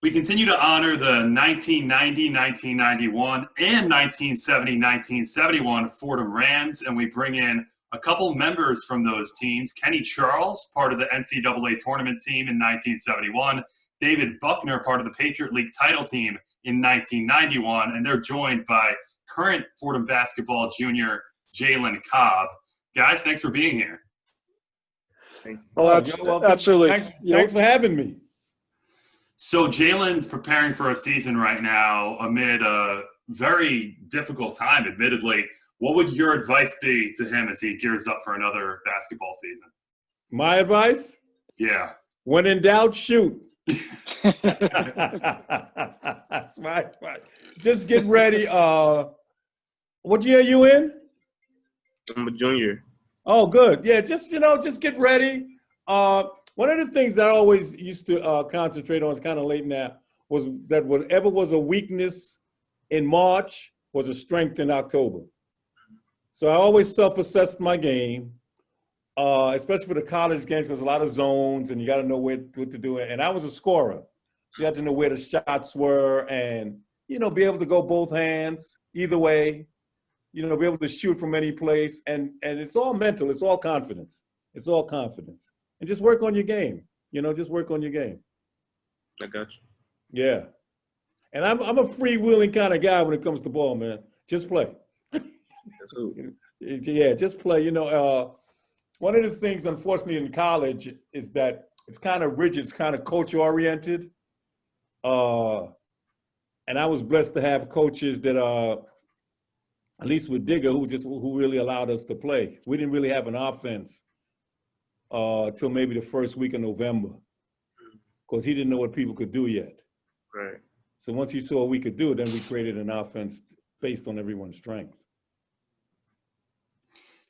We continue to honor the 1990, 1991, and 1970, 1971 Fordham Rams, and we bring in a couple members from those teams. Kenny Charles, part of the NCAA tournament team in 1971, David Buckner, part of the Patriot League title team in 1991, and they're joined by current Fordham basketball junior Jalen Cobb. Guys, thanks for being here. Oh, you're welcome. Absolutely. Thanks for having me. So Jalen's preparing for a season right now amid a very difficult time, admittedly. What would your advice be to him as he gears up for another basketball season? My advice? Yeah. When in doubt, shoot. That's my advice. Just get ready. What year are you in? I'm a junior. Oh, good. Yeah, just get ready. One of the things that I always used to concentrate on, is kind of late now, was that whatever was a weakness in March was a strength in October. So I always self-assessed my game, especially for the college games, because a lot of zones and you got to know what to do. And I was a scorer. So you had to know where the shots were and, be able to go both hands, either way, be able to shoot from any place. And it's all mental. It's all confidence. It's all confidence. And just work on your game. Just work on your game. I got you. Yeah. And I'm a freewheeling kind of guy when it comes to ball, man. Just play. That's cool. Yeah, just play. One of the things, unfortunately, in college is that it's kind of rigid. It's kind of coach-oriented. And I was blessed to have coaches that at least with Digger, who really allowed us to play. We didn't really have an offense till maybe the first week of November, because he didn't know what people could do yet. Right. So once he saw what we could do, then we created an offense based on everyone's strength.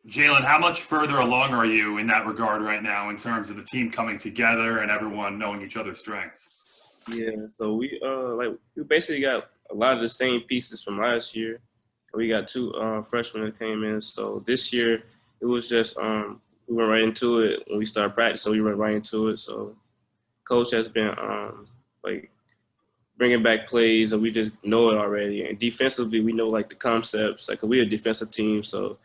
Jalen, how much further along are you in that regard right now in terms of the team coming together and everyone knowing each other's strengths? Yeah, so we basically got a lot of the same pieces from last year. We got two freshmen that came in. So this year it was just we went right into it when we started practice. So we went right into it. So coach has been bringing back plays, and we just know it already. And defensively, we know the concepts. We're a defensive team, so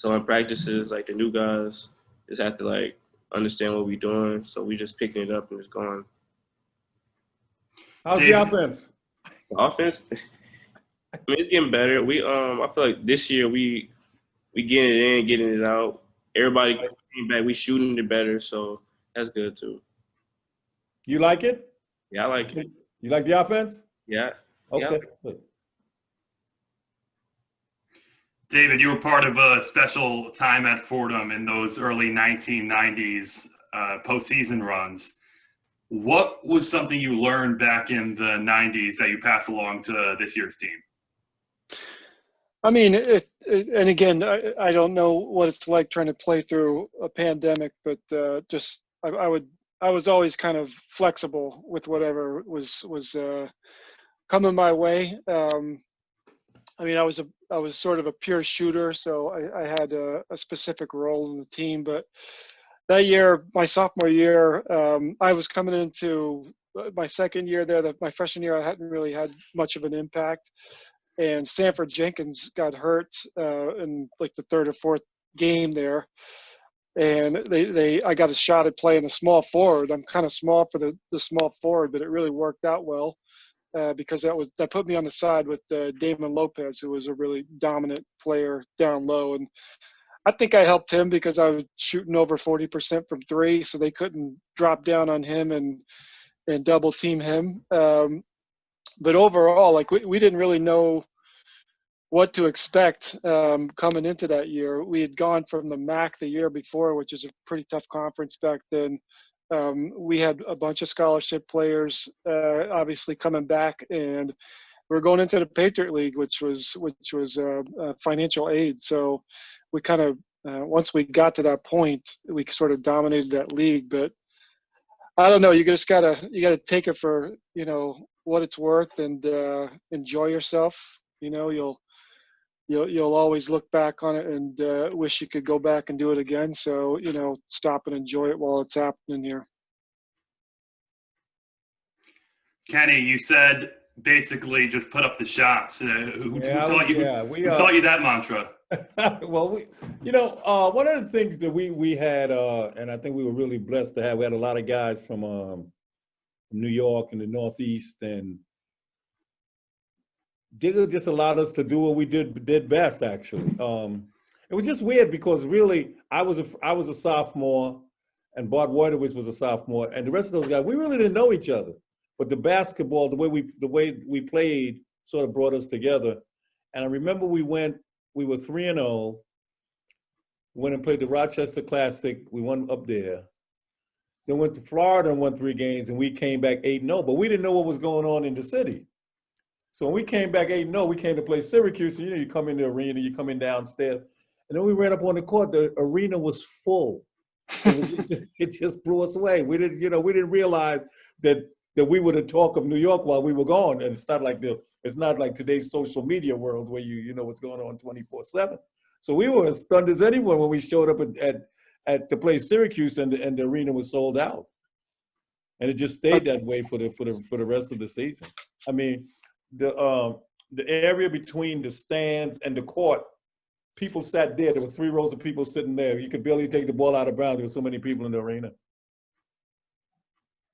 in practices, the new guys just have to understand what we're doing. So we just picking it up and just going. How's the offense? The offense, I mean, it's getting better. We I feel like this year we getting it in, getting it out. Everybody came back. We shooting it better, so that's good too. You like it? Yeah, I like it. You like the offense? Yeah. Okay. Yeah. David, you were part of a special time at Fordham in those early 1990s postseason runs. What was something you learned back in the 90s that you pass along to this year's team? I mean, and again, I don't know what it's like trying to play through a pandemic, but I was always kind of flexible with whatever was coming my way. I mean, I was sort of a pure shooter, so I had a specific role in the team. But that year, my sophomore year, I was coming into my second year there. My freshman year, I hadn't really had much of an impact. And Sanford Jenkins got hurt in the third or fourth game there. And I got a shot at playing a small forward. I'm kind of small for the small forward, but it really worked out well because that put me on the side with Damon Lopez, who was a really dominant player down low. And I think I helped him because I was shooting over 40% from three, so they couldn't drop down on him and double team him. But overall, we didn't really know what to expect coming into that year. We had gone from the MAC the year before, which is a pretty tough conference back then. We had a bunch of scholarship players obviously coming back, and we're going into the Patriot League, which was financial aid. So we kind of once we got to that point, we sort of dominated that league. But I don't know. You gotta take it for what it's worth and enjoy yourself. You'll always look back on it and wish you could go back and do it again. So stop and enjoy it while it's happening here. Kenny, you said basically just put up the shots. Who taught you? Who taught you that mantra? Well, one of the things that we had, and I think we were really blessed to have, we had a lot of guys from New York and the Northeast, and they just allowed us to do what we did best. Actually, it was just weird because really, I was a sophomore, and Bart Wojtowicz was a sophomore, and the rest of those guys, we really didn't know each other. But the basketball, the way we played, sort of brought us together. And I remember we were 3-0. Went and played the Rochester Classic. We won up there. Then went to Florida and won 3 games, and we came back 8-0. But we didn't know what was going on in the city. So when we came back 8-0, we came to play Syracuse. And, you come in the arena, you come in downstairs. And then we ran up on the court. The arena was full. It just blew us away. We didn't realize that we were the talk of New York while we were gone. And it's not like today's social media world where you know what's going on 24/7. So we were as stunned as anyone when we showed up to play Syracuse and the arena was sold out. And it just stayed that way for the rest of the season. I mean, the area between the stands and the court, people sat there. There were 3 rows of people sitting there. You could barely take the ball out of bounds. There were so many people in the arena.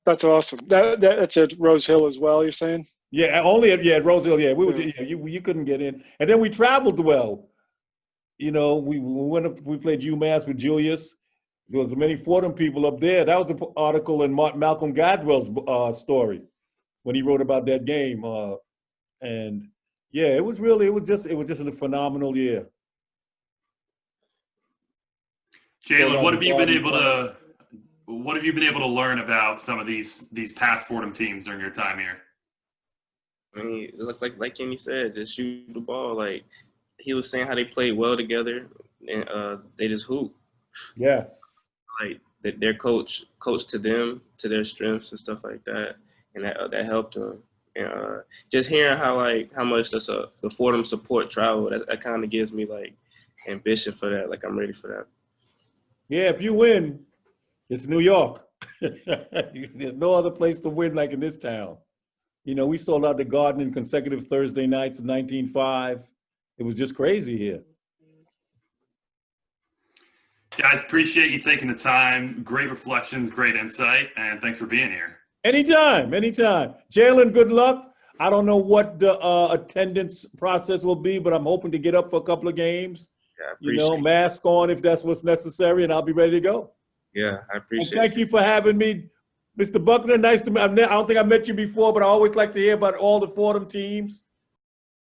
That's awesome. That's at Rose Hill as well, you're saying? Yeah, only at Rose Hill. Yeah, you couldn't get in. And then we traveled well. We went up. We played UMass with Julius. There was many Fordham people up there. That was the article in Malcolm Gladwell's story when he wrote about that game. And yeah, it was just a phenomenal year. Jalen, what have you been able to learn about some of these past Fordham teams during your time here? I mean, it looks like Kenny said, just shoot the ball. Like he was saying, how they played well together, and they just hoop. Yeah. Like their coach to them, to their strengths and stuff like that, and that helped them. And just hearing how much the Fordham support travel, that kind of gives me like ambition for that. Like I'm ready for that. Yeah, if you win, it's New York. There's no other place to win like in this town. We sold out the Garden in consecutive Thursday nights in 1905. It was just crazy here. Guys, appreciate you taking the time. Great reflections, great insight, and thanks for being here. Anytime. Jalen, good luck. I don't know what the attendance process will be, but I'm hoping to get up for a couple of games. Yeah, mask on if that's what's necessary, and I'll be ready to go. Yeah, I appreciate it. Thank you for having me, Mr. Buckner. Nice to meet you. I don't think I met you before, but I always like to hear about all the Fordham teams.